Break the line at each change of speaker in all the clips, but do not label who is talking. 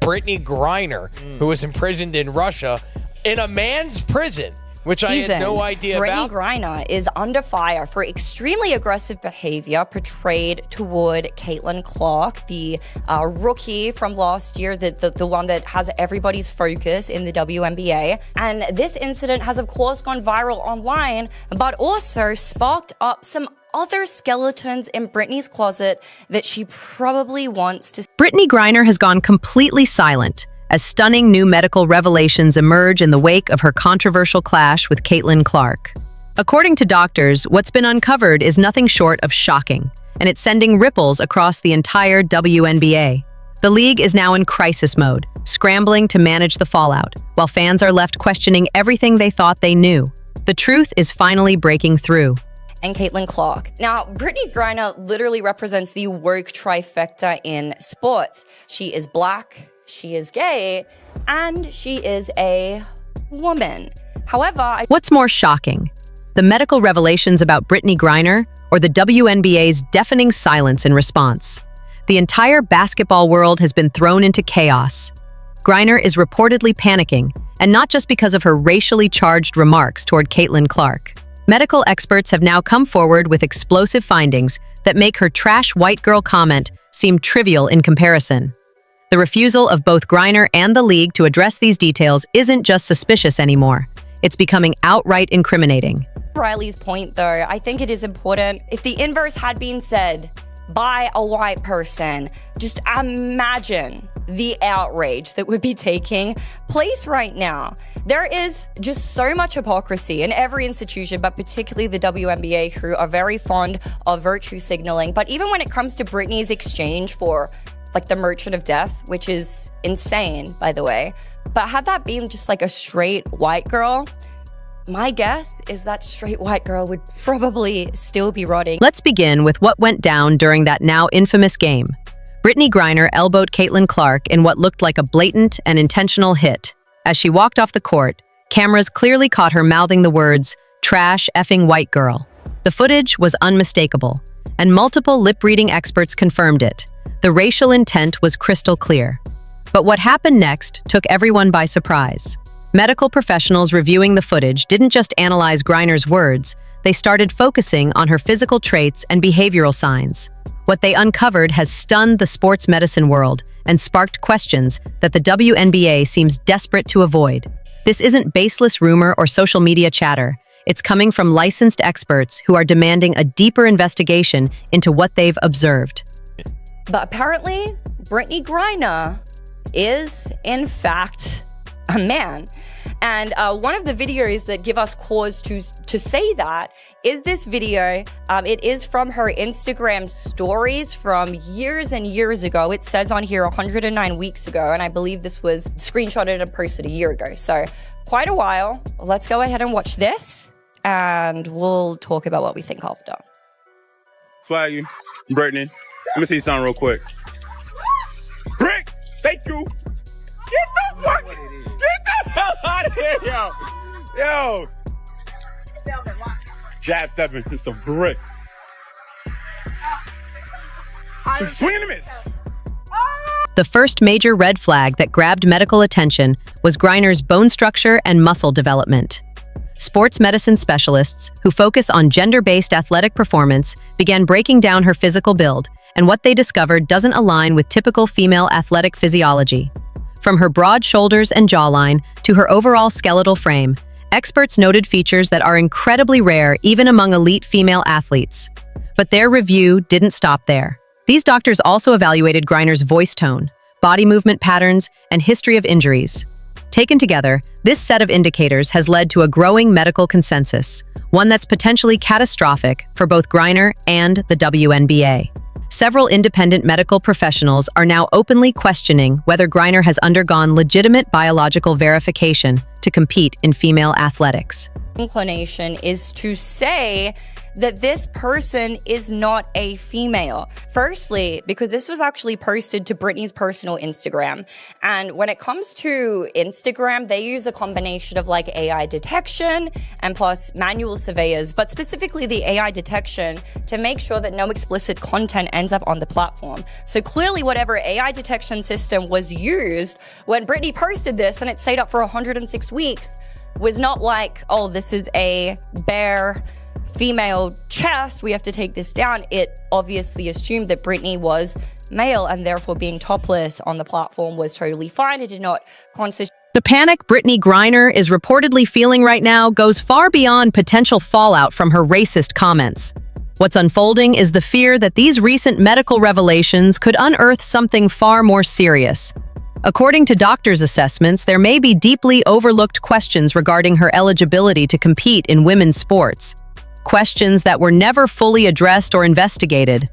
Brittney Griner, who was imprisoned in Russia in a man's prison, which I had no idea about.
Brittney Griner is under fire for extremely aggressive behavior portrayed toward Caitlin Clark, the rookie from last year, the one that has everybody's focus in the WNBA. And this incident has, of course, gone viral online, but also sparked up some other skeletons in Brittney's closet that she probably wants to.
Brittney Griner has gone completely silent as stunning new medical revelations emerge in the wake of her controversial clash with Caitlin Clark. According to doctors, what's been uncovered is nothing short of shocking, and it's sending ripples across the entire WNBA. The league is now in crisis mode, scrambling to manage the fallout, while fans are left questioning everything they thought they knew. The truth is finally breaking through.
And Caitlin Clark. Now, Brittney Griner literally represents the woke trifecta in sports. She is Black, she is gay, and she is a woman. However,
what's more shocking? The medical revelations about Brittney Griner or the WNBA's deafening silence in response? The entire basketball world has been thrown into chaos. Griner is reportedly panicking, and not just because of her racially charged remarks toward Caitlin Clark. Medical experts have now come forward with explosive findings that make her trash white girl comment seem trivial in comparison. The refusal of both Griner and the league to address these details isn't just suspicious anymore. It's becoming outright incriminating.
Riley's point, though, I think it is important. If the inverse had been said by a white person, just imagine the outrage that would be taking place right now. There is just so much hypocrisy in every institution, but particularly the WNBA, who are very fond of virtue signaling. But even when it comes to Brittney's exchange for like the Merchant of Death, which is insane, by the way. But had that been just like a straight white girl, my guess is that straight white girl would probably still be rotting.
Let's begin with what went down during that now infamous game. Brittney Griner elbowed Caitlin Clark in what looked like a blatant and intentional hit. As she walked off the court, cameras clearly caught her mouthing the words, "trash effing white girl." The footage was unmistakable, and multiple lip-reading experts confirmed it. The racial intent was crystal clear. But what happened next took everyone by surprise. Medical professionals reviewing the footage didn't just analyze Griner's words, they started focusing on her physical traits and behavioral signs. What they uncovered has stunned the sports medicine world and sparked questions that the WNBA seems desperate to avoid. This isn't baseless rumor or social media chatter. It's coming from licensed experts who are demanding a deeper investigation into what they've observed.
But apparently, Brittney Griner is, in fact, a man. And one of the videos that give us cause to say that is this video. It is from her Instagram stories from years and years ago. It says on here 109 weeks ago, and I believe this was screenshotted and posted a year ago. So quite a while. Let's go ahead and watch this, and we'll talk about what we think after.
Swaggy, Brittney. Let me see something real quick. Brick! Thank you! Get the fuck! Get the hell out of here, yo! Yo! Jab stepping, Mr. Brick. Swing and a miss!
The first major red flag that grabbed medical attention was Griner's bone structure and muscle development. Sports medicine specialists who focus on gender-based athletic performance began breaking down her physical build, and what they discovered doesn't align with typical female athletic physiology. From her broad shoulders and jawline to her overall skeletal frame, experts noted features that are incredibly rare even among elite female athletes. But their review didn't stop there. These doctors also evaluated Griner's voice tone, body movement patterns, and history of injuries. Taken together, this set of indicators has led to a growing medical consensus, one that's potentially catastrophic for both Griner and the WNBA. Several independent medical professionals are now openly questioning whether Griner has undergone legitimate biological verification to compete in female athletics.
Inclination is to say that this person is not a female. Firstly, because this was actually posted to Brittney's personal Instagram. And when it comes to Instagram, they use a combination of like AI detection and plus manual surveyors, but specifically the AI detection to make sure that no explicit content ends up on the platform. So clearly whatever AI detection system was used when Brittney posted this and it stayed up for 106 weeks was not like, oh, this is a bare female chest, we have to take this down. It obviously assumed that Brittney was male and therefore being topless on the platform was totally fine. It did not constitute.
The panic Brittney Griner is reportedly feeling right now goes far beyond potential fallout from her racist comments. What's unfolding is the fear that these recent medical revelations could unearth something far more serious. According to doctors' assessments, there may be deeply overlooked questions regarding her eligibility to compete in women's sports. Questions that were never fully addressed or investigated.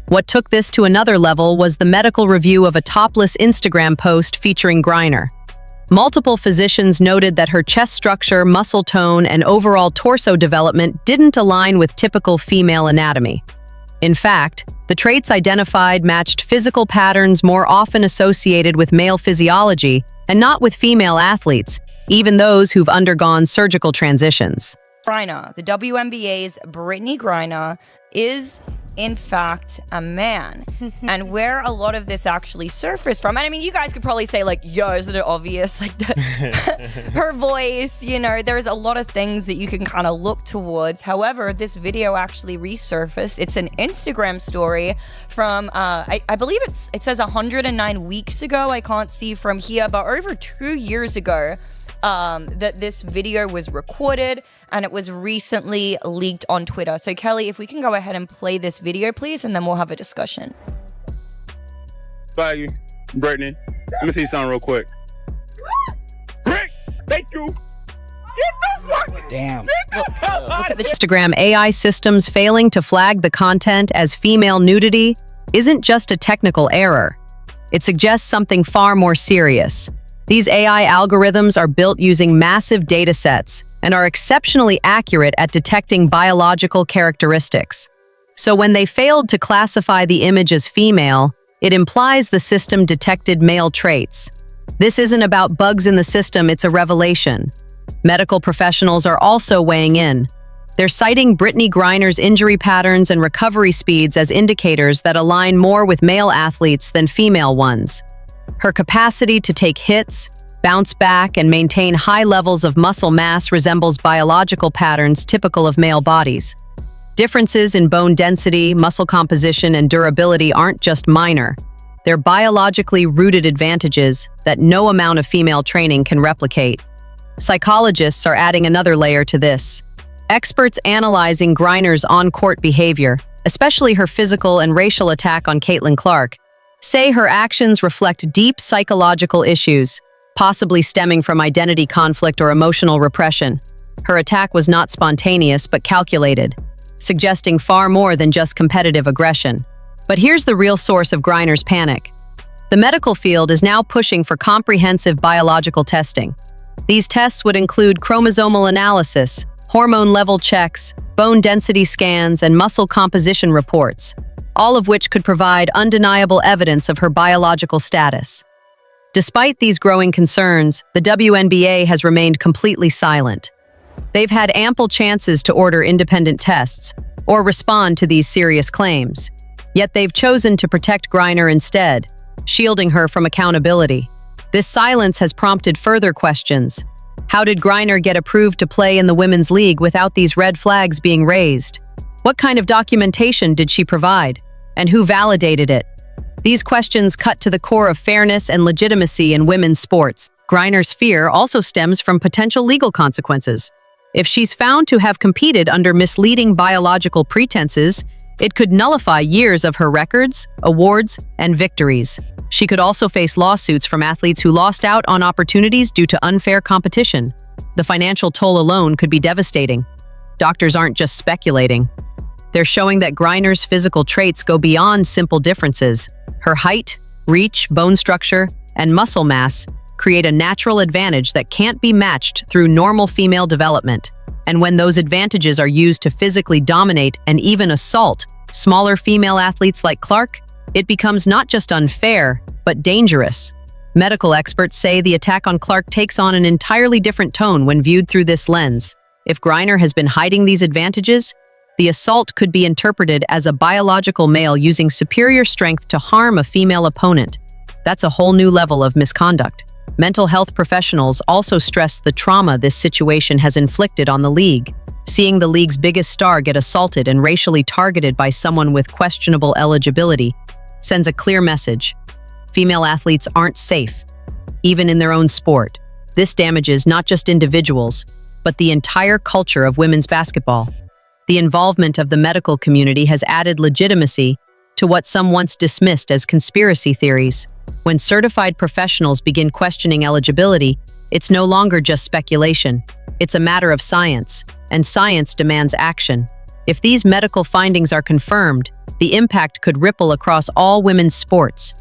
What took this to another level was the medical review of a topless Instagram post featuring Griner. Multiple physicians noted that her chest structure, muscle tone, and overall torso development didn't align with typical female anatomy. In fact, the traits identified matched physical patterns more often associated with male physiology and not with female athletes, even those who've undergone surgical transitions.
Griner, the WNBA's Brittney Griner, is in fact a man. And where a lot of this actually surfaced from, and I mean, you guys could probably say like, yo, isn't it obvious? Like her voice, you know, there's a lot of things that you can kind of look towards. However, this video actually resurfaced. It's an Instagram story from, I believe it says 109 weeks ago. I can't see from here, but over 2 years ago, that this video was recorded and it was recently leaked on Twitter. So Kelly, if we can go ahead and play this video, please, and then we'll have a discussion.
Flag you, Brittney. Let me see something real quick. Brick, thank you. Get the fuck.
Damn.
Get the hell out of here.
Instagram AI systems failing to flag the content as female nudity isn't just a technical error. It suggests something far more serious. These AI algorithms are built using massive data sets and are exceptionally accurate at detecting biological characteristics. So when they failed to classify the image as female, it implies the system detected male traits. This isn't about bugs in the system, it's a revelation. Medical professionals are also weighing in. They're citing Brittney Griner's injury patterns and recovery speeds as indicators that align more with male athletes than female ones. Her capacity to take hits, bounce back, and maintain high levels of muscle mass resembles biological patterns typical of male bodies. Differences in bone density, muscle composition, and durability aren't just minor. They're biologically rooted advantages that no amount of female training can replicate. Psychologists are adding another layer to this. Experts analyzing Griner's on-court behavior, especially her physical and racial attack on Caitlin Clark, say her actions reflect deep psychological issues, possibly stemming from identity conflict or emotional repression. Her attack was not spontaneous but calculated, suggesting far more than just competitive aggression. But here's the real source of Griner's panic. The medical field is now pushing for comprehensive biological testing. These tests would include chromosomal analysis, hormone level checks, bone density scans, and muscle composition reports, all of which could provide undeniable evidence of her biological status. Despite these growing concerns, the WNBA has remained completely silent. They've had ample chances to order independent tests or respond to these serious claims, yet they've chosen to protect Griner instead, shielding her from accountability. This silence has prompted further questions. How did Griner get approved to play in the Women's League without these red flags being raised? What kind of documentation did she provide? And who validated it? These questions cut to the core of fairness and legitimacy in women's sports. Griner's fear also stems from potential legal consequences. If she's found to have competed under misleading biological pretenses, it could nullify years of her records, awards, and victories. She could also face lawsuits from athletes who lost out on opportunities due to unfair competition. The financial toll alone could be devastating. Doctors aren't just speculating. They're showing that Griner's physical traits go beyond simple differences. Her height, reach, bone structure, and muscle mass create a natural advantage that can't be matched through normal female development. And when those advantages are used to physically dominate and even assault smaller female athletes like Clark, it becomes not just unfair, but dangerous. Medical experts say the attack on Clark takes on an entirely different tone when viewed through this lens. If Griner has been hiding these advantages, the assault could be interpreted as a biological male using superior strength to harm a female opponent. That's a whole new level of misconduct. Mental health professionals also stress the trauma this situation has inflicted on the league. Seeing the league's biggest star get assaulted and racially targeted by someone with questionable eligibility sends a clear message. Female athletes aren't safe, even in their own sport. This damages not just individuals, but the entire culture of women's basketball. The involvement of the medical community has added legitimacy to what some once dismissed as conspiracy theories. When certified professionals begin questioning eligibility, it's no longer just speculation. It's a matter of science, and science demands action. If these medical findings are confirmed, the impact could ripple across all women's sports.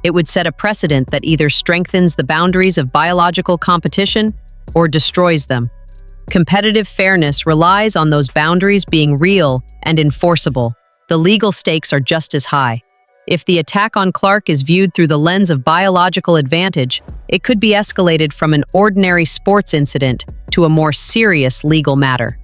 It would set a precedent that either strengthens the boundaries of biological competition or destroys them. Competitive fairness relies on those boundaries being real and enforceable. The legal stakes are just as high. If the attack on Clark is viewed through the lens of biological advantage, it could be escalated from an ordinary sports incident to a more serious legal matter.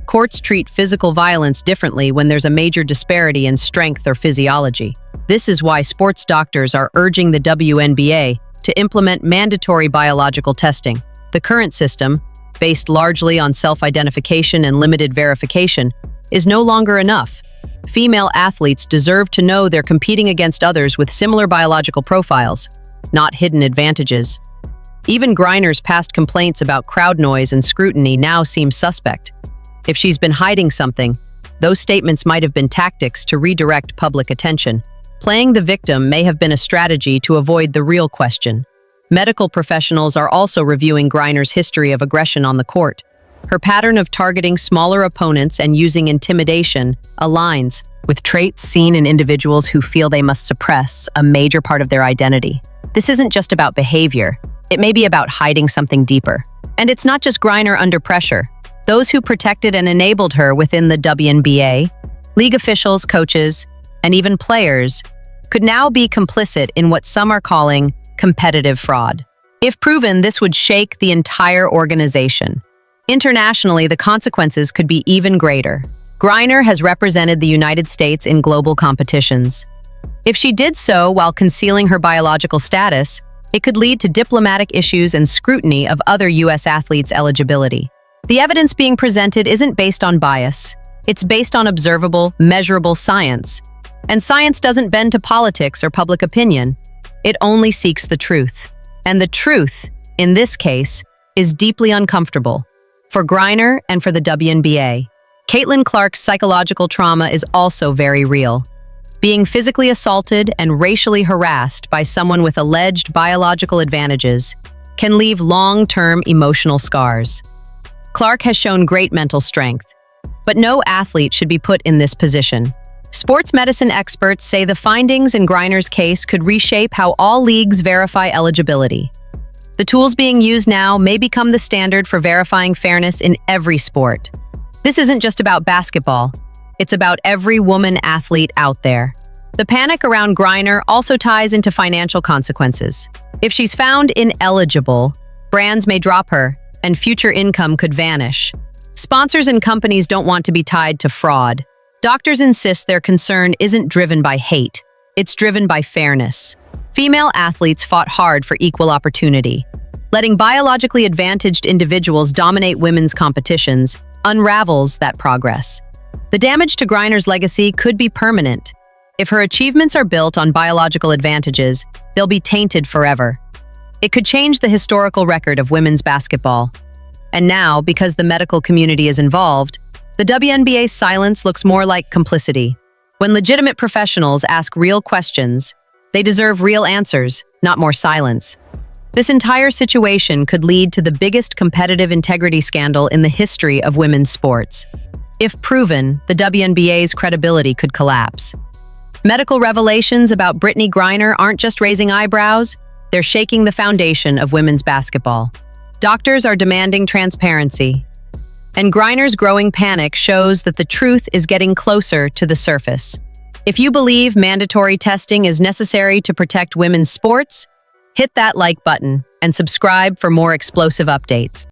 Courts treat physical violence differently when there's a major disparity in strength or physiology. This is why sports doctors are urging the WNBA to implement mandatory biological testing. The current system, based largely on self-identification and limited verification, is no longer enough. Female athletes deserve to know they're competing against others with similar biological profiles, not hidden advantages. Even Griner's past complaints about crowd noise and scrutiny now seem suspect. If she's been hiding something, those statements might have been tactics to redirect public attention. Playing the victim may have been a strategy to avoid the real question. Medical professionals are also reviewing Griner's history of aggression on the court. Her pattern of targeting smaller opponents and using intimidation aligns with traits seen in individuals who feel they must suppress a major part of their identity. This isn't just about behavior. It may be about hiding something deeper. And it's not just Griner under pressure. Those who protected and enabled her within the WNBA, league officials, coaches, and even players, could now be complicit in what some are calling competitive fraud. If proven, this would shake the entire organization. Internationally, the consequences could be even greater. Griner has represented the United States in global competitions. If she did so while concealing her biological status, it could lead to diplomatic issues and scrutiny of other U.S. athletes' eligibility. The evidence being presented isn't based on bias. It's based on observable, measurable science. And science doesn't bend to politics or public opinion. It only seeks the truth. And the truth, in this case, is deeply uncomfortable. For Griner and for the WNBA, Caitlin Clark's psychological trauma is also very real. Being physically assaulted and racially harassed by someone with alleged biological advantages can leave long-term emotional scars. Clark has shown great mental strength, but no athlete should be put in this position. Sports medicine experts say the findings in Griner's case could reshape how all leagues verify eligibility. The tools being used now may become the standard for verifying fairness in every sport. This isn't just about basketball. It's about every woman athlete out there. The panic around Griner also ties into financial consequences. If she's found ineligible, brands may drop her, and future income could vanish. Sponsors and companies don't want to be tied to fraud. Doctors insist their concern isn't driven by hate. It's driven by fairness. Female athletes fought hard for equal opportunity. Letting biologically advantaged individuals dominate women's competitions unravels that progress. The damage to Griner's legacy could be permanent. If her achievements are built on biological advantages, they'll be tainted forever. It could change the historical record of women's basketball. And now, because the medical community is involved, the WNBA's silence looks more like complicity. When legitimate professionals ask real questions, they deserve real answers, not more silence. This entire situation could lead to the biggest competitive integrity scandal in the history of women's sports. If proven, the WNBA's credibility could collapse. Medical revelations about Brittney Griner aren't just raising eyebrows, they're shaking the foundation of women's basketball. Doctors are demanding transparency. And Griner's growing panic shows that the truth is getting closer to the surface. If you believe mandatory testing is necessary to protect women's sports, hit that like button and subscribe for more explosive updates.